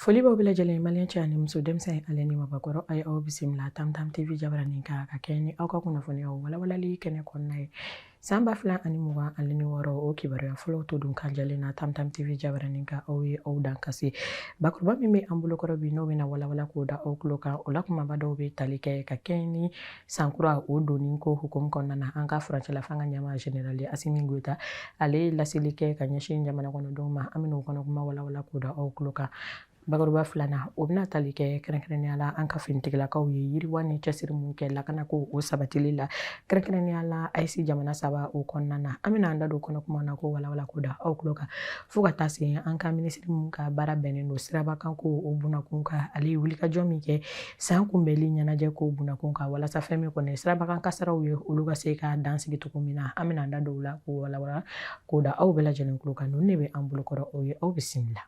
Foli b'aw bɛɛ lajɛlen maliyɛn cɛ ani muso denmisɛn ale ni mabakɔrɔ a ye aw bisimila Tam Tam TV jabaranin kan ka kɛ ni aw ka kunnafoniyaw walawalali kɛnɛ kɔnɔna ye. San 2026 o kibaruya fɔlɔ to dun kan jalen na Tam Tam TV jabaranin kan aw ye aw dan kasi. Bakuruba min bɛ an bolokɔrɔ bi n'o bɛna walawala k'o da aw tulo kan o la kumaba dɔw bɛ tali kɛ ka kɛ ni sankura o donni ko hukumu kɔnɔna na an ka furancɛla fanga ɲɛmaa Général Assimi Goïta ale ye laseli kɛ ka ɲɛsin jamana kɔnɔdenw ma an bɛna o kɔnɔ kuma walawala k'o da aw tulo kan. Bakuruba filanan o bɛna tali kɛ kɛrɛnkɛrɛnnenya la an ka finitigilakaw ye yiriwa ni cɛsiri mun kɛ lakana ko o sabatili la kɛrɛnkɛrɛnnenya la AES jamana saba o kɔnɔna na an bɛna an da don kɔnɔ kuma na ko walawala ko da aw tulo kan fo ka taa se an ka minisiri mun ka baara bɛnnen don sirabakan ko o bunakun kan ale ye wulikajɔ min kɛ san kunbɛnli ɲɛnajɛ ko bunakun kan walasa fɛn min kɔni sirabakan kasaraw ye olu ka se ka dansigi cogo min na an bɛna an da don o la ko walawala ko da aw bɛɛ lajɛlen tulo kan ninnu de bɛ an bolokɔrɔ o ye aw bisimila.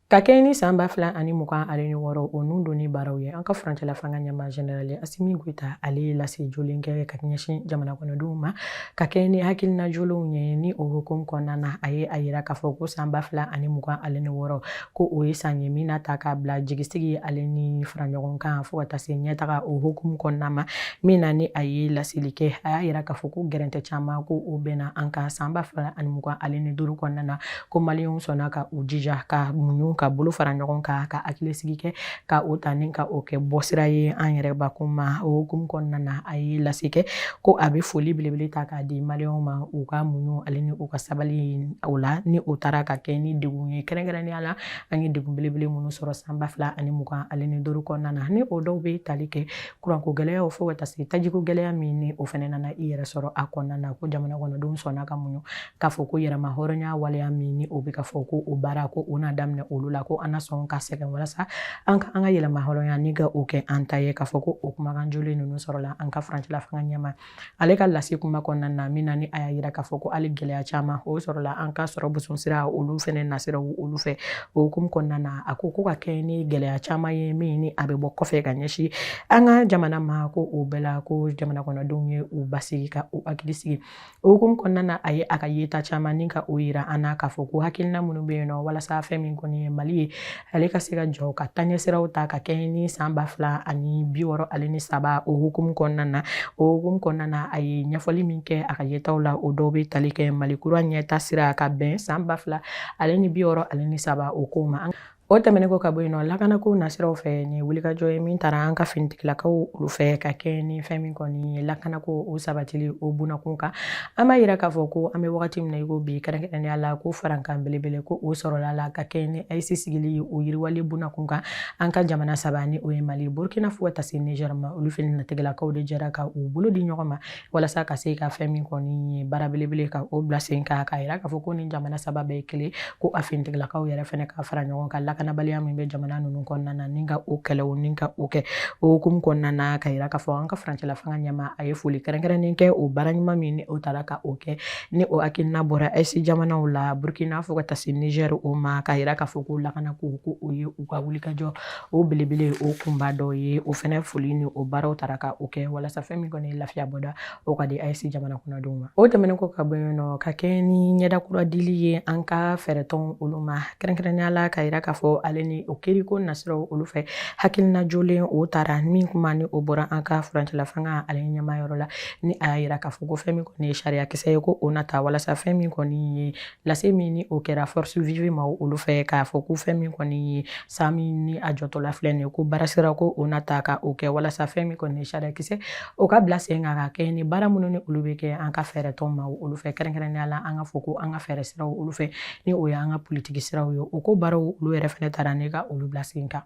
Ka kɛ ni san 2026 o nun donni baaraw ye an ka furancɛla fanga ɲɛmaa Général Assimi Goïta ale ye lase jolen kɛ ka ɲɛsin jamana kɔnɔdenw ma ka kɛ ni hakilina jolenw ye ni o hukumu kɔnɔna na a ye a yira k'a fɔ ko san 2026 ko o ye san ye min na ta k'a bila jigisigi ale ni faraɲɔgɔn kan fo ka taa se ɲɛtaga o hukumu kɔnɔna ma min na ni a ye laseli kɛ a y'a yira k'a fɔ ko gɛrɛntɛ caman ko o bɛna an ka san 2025 kɔnɔna na ko maliyɛnw sɔnna ka u jija ka muɲu ka bolo fara ɲɔgɔn kan ka hakilisigi kɛ ka o ta ni ka o kɛ bɔsira ye an yɛrɛ bakun ma o hukumu kɔnɔna na a ye lase kɛ ko a bɛ foli belebele ta k'a di maliyɛnw ma u ka muɲu ale ni u ka sabali o la ni o taara ka kɛ ni degun ye kɛrɛnkɛrɛnnenya la an ye degun belebele minnu sɔrɔ san 2025 kɔnɔna na ni o dɔw bɛ tali kɛ kuranko gɛlɛyaw fo ka taa se tajiko gɛlɛya min ni o fana nana i yɛrɛ sɔrɔ a kɔnɔna na ko jamana kɔnɔdenw sɔnna ka muɲu k'a fɔ ko yɛrɛma hɔrɔnya waleya min ni o bɛ ka fɔ ko o baara ko o na daminɛ olu la ko an na sɔn ka sɛgɛn walasa an ka yɛlɛma hɔrɔnya ni ka o kɛ an ta ye k'a fɔ ko o kumakan jolen ninnu sɔrɔla an ka furancɛla fanga ɲɛmaa ale ka lase kuma kɔnɔna na min na ni a y'a yira k'a fɔ ko hali gɛlɛya caman o sɔrɔla an ka sɔrɔ boson sira olu fɛnɛ nasiraw olu fɛ o hukumu kɔnɔna na a ko ka kɛ ni gɛlɛya caman ye min ni a bɛ bɔ kɔfɛ ka ɲɛsin an ka jamana ma ko o bɛɛ la ko jamana kɔnɔdenw ye u basigi ka u hakili sigi o hukumu kɔnɔna na a ye a ka yeta caman ni ka o yira an na k'a fɔ ko hakilina minnu bɛ yen nɔ walasa fɛn min kɔni ye Mali ye ale ka se ka jɔ ka taɲɛsiraw ta ka kɛ ni san 2063 o hukumu kɔnɔna na o hukumu kɔnɔna na a ye ɲɛfɔli min kɛ a ka yetaw la o dɔw bɛ tali kɛ Mali kura ɲɛta sira ka bɛn san 2063 o ko ma o tɛmɛnen ko ka bɔ yen nɔ lakanako nasiraw fɛ ni wulikajɔ ye min taara an ka finitigilakaw olu fɛ ka kɛ ni fɛn min kɔni ye lakanako o sabatili o bunakun kan an b'a yira k'a fɔ ko an bɛ wagati min na i ko bi kɛrɛnkɛrɛnnenya la ko farankan belebele ko o sɔrɔla la ka kɛ ni AES sigili o yiriwali bunakun kan an ka jamana saba ni o ye Mali Burkina fo ka taa se Niger ma olu finitigilakaw de jɛra ka u bolo di ɲɔgɔn ma walasa ka se ka fɛn min kɔni ye baara belebele ka o bila sen kan k'a yira k'a fɔ ko ni jamana saba bɛɛ ye kelen ko a finitigilakaw yɛrɛ fɛnɛ ka fara ɲɔgɔn kan lakanabaliya min bɛ jamana ninnu kɔnɔna na ni ka o kɛlɛ o ni ka o kɛ o hukumu kɔnɔna na ka yira k'a fɔ an ka furancɛla fanga ɲɛmaa a ye foli kɛrɛnkɛrɛnnen kɛ o baara ɲuman min ni o taara ka o kɛ ni o hakilina bɔra AES jamanaw la Burkina fo ka taa se Niger o ma ka yira k'a fɔ ko lakanako ko o ye u ka wulikajɔ o belebele o kunba dɔ ye o fɛnɛ foli ni o baaraw taara ka o kɛ walasa fɛn min kɔni lafiya bɔda o ka di AES jamana kɔnɔdenw ma o tɛmɛnen ko ka bɔ yen nɔ ka kɛ ni ɲɛdakura dili ye an ka fɛɛrɛtɔn olu ma kɛrɛnkɛrɛnnenya la ka yira k'a fɔ ale ni o kiriko nasiraw olu fɛ hakilina jolen o taara min kuma ni o bɔra an ka furancɛla fanga ale ɲɛmaayɔrɔ la ni a y'a yira k'a fɔ ko fɛn min kɔni ye sariya kisɛ ye ko o nata walasa fɛn min kɔni ye lase min ni o kɛra force vive ma olu fɛ k'a fɔ ko fɛn min kɔni ye san min ni a jɔtɔla filɛ nin ye ko baarasira ko o nata ka o kɛ walasa fɛn min kɔni ye sariya kisɛ o ka bila sen kan ka kɛ ni baara minnu ni olu bɛ kɛ an ka fɛɛrɛtɔn ma olu fɛ kɛrɛnkɛrɛnnenya la an ka fɔ ko an ka fɛɛrɛ siraw olu fɛ ni o ye an ka politiki siraw ye o ko baaraw olu yɛrɛ fɛnɛ taara ne ka olu bila sen kan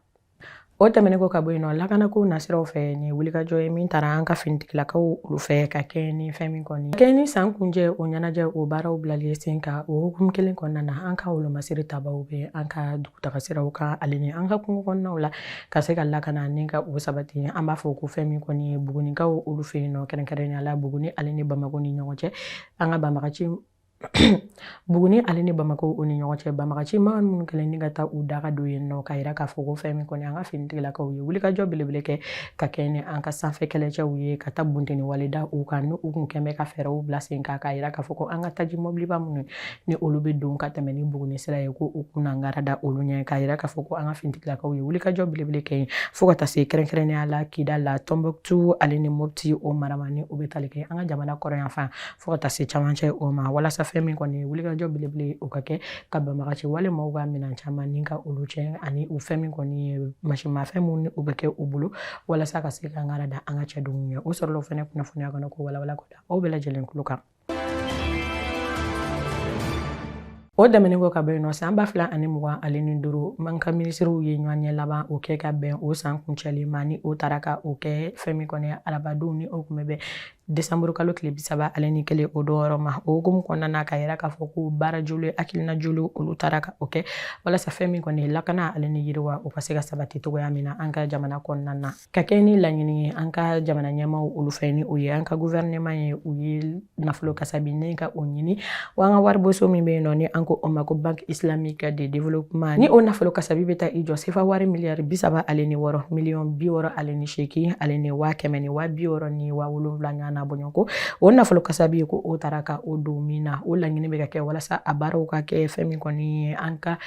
o tɛmɛnen ko ka bɔ yen nɔ lakanako nasiraw fɛ ni wulikajɔ ye min taara an ka finitigilakaw olu fɛ ka kɛ ni fɛn min kɔni kɛ ni san kunjɛ o ɲɛnajɛ o baaraw bilali sen kan o hukumu kelen kɔnɔna na an ka wolomasiri tabaw bɛ an ka dugutaga siraw kan ale ni an ka kungo kɔnɔnaw la ka se ka lakana ni ka o sabati an b'a fɔ ko fɛn min kɔni ye Bugunikaw olu fɛ yen nɔ kɛrɛnkɛrɛnnenya la Buguni ale ni Bamako ni ɲɔgɔn cɛ an ka banbagaci Buguni ale ni Bamako o ni ɲɔgɔn cɛ banbagaci man minnu kɛlen ni ka taa u da ka don yen nɔ k'a yira k'a fɔ ko fɛn min kɔni an ka finitigilakaw ye wulikajɔ belebele kɛ ka kɛ ni an ka sanfɛ kɛlɛcɛw ye ka taa bunteni waleda u kan ni u kun kɛn bɛ ka fɛɛrɛw bila sen kan k'a yira k'a fɔ ko an ka taji mobiliba minnu ni olu bɛ don ka tɛmɛ ni Buguni sira ye ko u kunna ngara da olu ɲɛ k'a yira k'a fɔ ko an ka finitigilakaw ye wulikajɔ belebele kɛ yen fo ka taa se kɛrɛnkɛrɛnnenya la Kida la Tombouctou ale ni Mopti o marama ni u bɛ tali kɛ an ka jamana kɔrɔyanfan fo ka taa se camancɛ o ma walasa fɛn min kɔni wulikajɔ belebele o ka kɛ ka banbagaci wale maaw ka minɛn caman ni ka olu cɛ ani u fɛn min kɔni ye masimafɛn minnu u bɛ kɛ u bolo walasa ka se ka ngara da an ka cɛdenw ye o sɔrɔla o fɛnɛ kunnafoniya kɔnɔ ko walawala ko da aw bɛɛ lajɛlen kulo kan. O dɛmɛnen ko ka bɔ yen nɔ san 2025 man ka minisiriw ye ɲɔgɔn ɲɛ laban o kɛ ka bɛn o san kuncɛli ma ni o taara ka o kɛ fɛn min kɔni arabadenw ni o kun bɛ bɛn Desanburu kalo tile 31 o don yɔrɔ ma o hukumu kɔnɔna na ka yira k'a fɔ ko baara joli hakilina joli olu taara ka o kɛ walasa fɛn min kɔni lakana ale ni yiriwa o ka se ka sabati cogoya min na an ka jamana kɔnɔna na ka kɛ ni laɲini ye an ka jamana ɲɛmaw olu fɛ ni o ye an ka gouvernement ye u ye nafolo kasabi ne ka o ɲini wa an ka wariboso min bɛ yen nɔ ni an ko o ma ko Banque Islamique de Développement ni o nafolo kasabi bɛ taa i jɔ sefa wari miliyari 36 miliyɔn 68 ale ni 100 ni 60 ni 70 ɲɔgɔnna bɔɲɔn ko o nafolo kasabi ko o taara ka o don min na o laɲini bɛ ka kɛ walasa a baaraw ka kɛ fɛn min kɔni an ka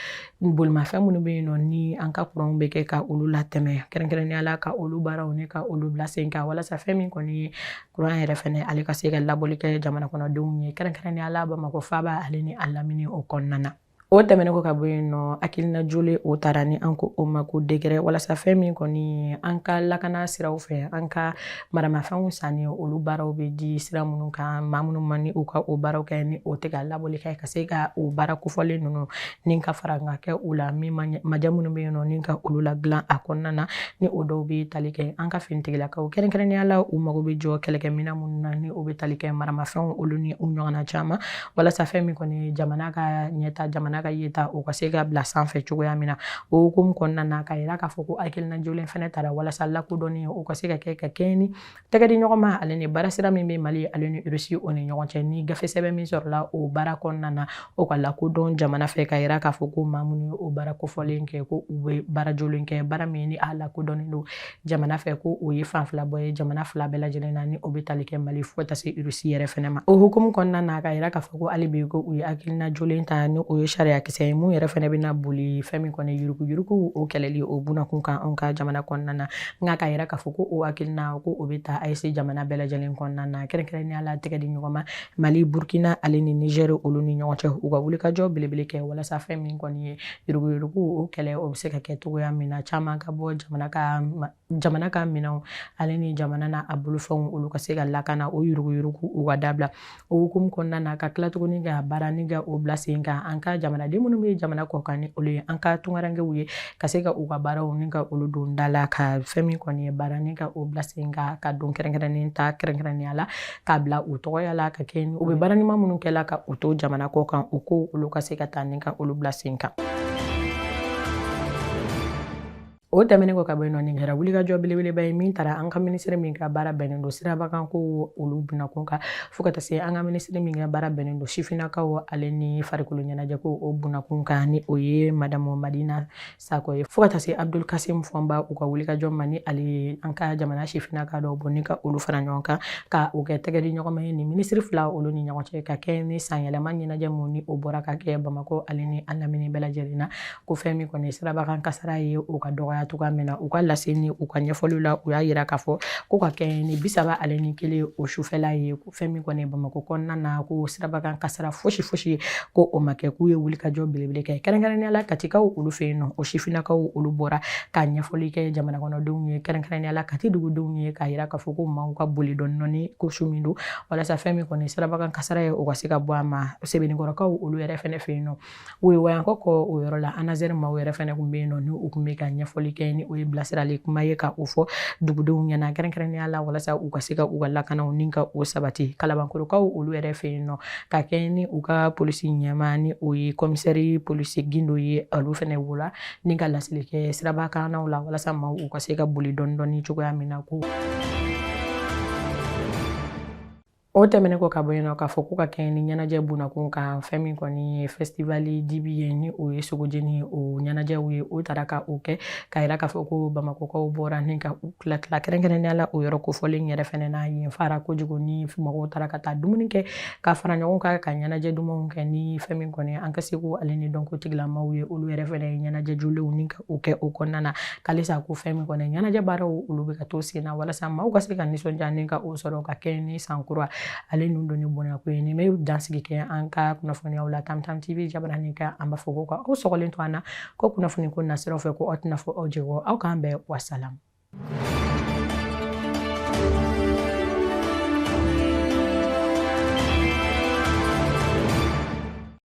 bolimafɛn minnu bɛ yen nɔ ni an ka kuranw bɛ kɛ ka olu latɛmɛ kɛrɛnkɛrɛnnenya la ka olu baaraw ni ka olu bila sen kan walasa fɛn min kɔni ye kuran yɛrɛ fɛnɛ ale ka se ka labɔli kɛ jamana kɔnɔdenw ye kɛrɛnkɛrɛnnenya la Bamako faaba ale ni a lamini o kɔnɔna na. O tɛmɛnen ko ka bɔ yen nɔ hakilina joli o taara ni an ko o ma ko degré walasa fɛn min kɔni an ka lakana siraw fɛ an ka maramafɛnw sanni olu baaraw bɛ di sira minnu kan maa minnu ma ni u ka o baaraw kɛ ni o tɛ ka labɔli kɛ ka se ka o baara kofɔlen ninnu ni ka fara ka kɛ u la min majɛ minnu bɛ yen nɔ ni ka olu ladilan a kɔnɔna na ni o dɔw bɛ tali kɛ an ka finitigilakaw kɛrɛnkɛrɛnnenya la u mago bɛ jɔ kɛlɛkɛminɛn minnu na ni o bɛ tali kɛ maramafɛnw olu ni u ɲɔgɔnna caman walasa fɛn min kɔni jamana ka ɲɛta jamana ka yeta o ka se ka bila sanfɛ cogoya min na o hukumu kɔnɔna na ka yira k'a fɔ ko hakilina jolen fɛnɛ taara walasa lakodɔnni o ka se ka kɛ ni tɛgɛ di ɲɔgɔn ma ale ni baara sira min bɛ Mali ale ni Russie o ni ɲɔgɔn cɛ ni gafe sɛbɛn min sɔrɔla o baara kɔnɔna na o ka lakodɔn jamana fɛ ka yira k'a fɔ ko maa minnu ye o baara kofɔlen kɛ ko u bɛ baara jolen kɛ baara min ni a lakodɔnnen don jamana fɛ ko o ye fan fila bɔ ye jamana fila bɛɛ lajɛlen na ni o bɛ tali kɛ Mali fo ka taa se Russie yɛrɛ fɛnɛ ma o hukumu kɔnɔna na ka yira k'a fɔ ko hali bi ko u ye hakilina jolen ta ni o ye sariya kisɛ ye mun yɛrɛ fɛnɛ bɛna boli fɛn min kɔni yurugu o kɛlɛli o bunakun kan anw ka jamana kɔnɔna na nka ka yira k'a fɔ ko o hakilina ko o bɛ taa AES jamana bɛɛ lajɛlen kɔnɔna na kɛrɛnkɛrɛnnenya la tɛgɛ di ɲɔgɔn ma Mali Burkina ale ni Niger olu ni ɲɔgɔn cɛ u ka wulikajɔ belebele kɛ walasa fɛn min kɔni ye yurugu o kɛlɛ o bɛ se ka kɛ cogoya min na caman ka bɔ jamana ka minɛnw ale ni jamana na a bolofɛnw olu ka se ka lakana o yurugu u ka dabila o hukumu kɔnɔna na ka tila tuguni ka baara ni ka o bila sen kan an ka jamanaden minnu bɛ jamana kɔ kan ni olu ye an ka tungarankew ye ka se ka u ka baaraw ni ka olu don da la ka fɛn min kɔni ye baara ni ka o bila sen kan ka don kɛrɛnkɛrɛnnen ta kɛrɛnkɛrɛnnenya la k'a bila u tɔgɔya la ka kɛ u bɛ baara ɲuman minnu kɛla ka u to jamana kɔ kan u ko olu ka se ka taa ni ka olu bila sen kan. O tɛmɛnen ko ka bɔ yen nɔ nin kɛra wulikajɔ belebeleba ye min taara an ka minisiri min ka baara bɛnnen don sirabakan ko olu bunakun kan fo ka taa se an ka minisiri min ka baara bɛnnen don sifinnakaw ale ni farikolo ɲɛnajɛ ko o bunakun kan ni o ye madamu Madina Sako ye fo ka taa se Abdul Kasim Fɔnba u ka wulikajɔ ma ni ale ye an ka jamana sifinnaka dɔw bɔ ni ka olu fara ɲɔgɔn kan ka o kɛ tɛgɛ di ɲɔgɔn ma ye ni minisiri fila olu ni ɲɔgɔn cɛ ka kɛ ni sanyɛlɛma ɲɛnajɛ mun ni o bɔra ka kɛ Bamako ale ni an lamini bɛɛ lajɛlen na ko fɛn min kɔni sirabakan kasara ye o ka dɔgɔya cogoya min na u ka lase ni u ka ɲɛfɔliw la u y'a yira k'a fɔ ko ka kɛ ni 31 o sufɛla ye ko fɛn min kɔni Bamako kɔnɔna na ko sirabakan kasara fosi ko o ma kɛ k'u ye wulikajɔ belebele kɛ kɛrɛnkɛrɛnnenya la Katikaw olu fɛ yen nɔ o sifinnakaw olu bɔra ka ɲɛfɔli kɛ jamana kɔnɔdenw ye kɛrɛnkɛrɛnnenya la Kati dugudenw ye k'a yira k'a fɔ ko maaw ka boli dɔɔni ko su min don walasa fɛn min kɔni sirabakan kasara ye o ka se ka bɔ a ma Sebenikɔrɔkaw olu yɛrɛ fɛnɛ fɛ yen nɔ u ye wayankɔ kɔ o yɔrɔ la Anazɛri maaw yɛrɛ fɛnɛ kun bɛ yen nɔ ni u kun bɛ ka ɲɛfɔli kɛ ni o ye bilasirali kuma ye ka o fɔ dugudenw ɲɛna kɛrɛnkɛrɛnnenya la walasa u ka se ka u ka lakanaw ni ka o sabati Kalabankɔrɔkaw olu yɛrɛ fɛ yen nɔ ka kɛ ni u ka polisi ɲɛma ni o ye komisɛri polisi Gindo ye olu fɛnɛ wula ni ka laseli kɛ sirabakanaw la walasa maaw u ka se ka boli dɔɔni cogoya min na ko o o tɛmɛnen kɔ ka bɔ yen nɔ k'a fɔ ko ka kɛ ni ɲɛnajɛ bunakun kan fɛn min kɔni ye festivali dibi ye ni o ye sogojeni ye o ɲɛnajɛw ye o taara ka o kɛ ka yira k'a fɔ ko bamakɔkaw bɔra ni ka u tila kɛrɛnkɛrɛnnenya la o yɔrɔ kofɔlen yɛrɛ fɛnɛ na yen fara kojugu ni mɔgɔw taara ka taa dumuni kɛ ka fara ɲɔgɔn kan ka ɲɛnajɛ dumanw kɛ ni fɛn min kɔni an ka se ko ale ni dɔnko tigilamaw ye olu yɛrɛ fɛnɛ ye ɲɛnajɛ jolenw ni ka o kɛ o kɔnɔna na k'alisa ko fɛn min kɔni ɲɛnajɛ baaraw olu bɛ ka to sen na walasa maaw ka se ka nisɔndiya ni ka o sɔrɔ ka kɛ ni sankura ale nun don ni bonya ko ye nin bɛ dansigi kɛ an ka kunnafoniyaw la Tamtam TV jabaranin kan an b'a fɔ ko ka aw sɔgɔlen to an na ko kunnafoni ko nasiraw fɛ ko aw tɛna fɔ aw jɛgɔ aw k'an bɛn wasalamu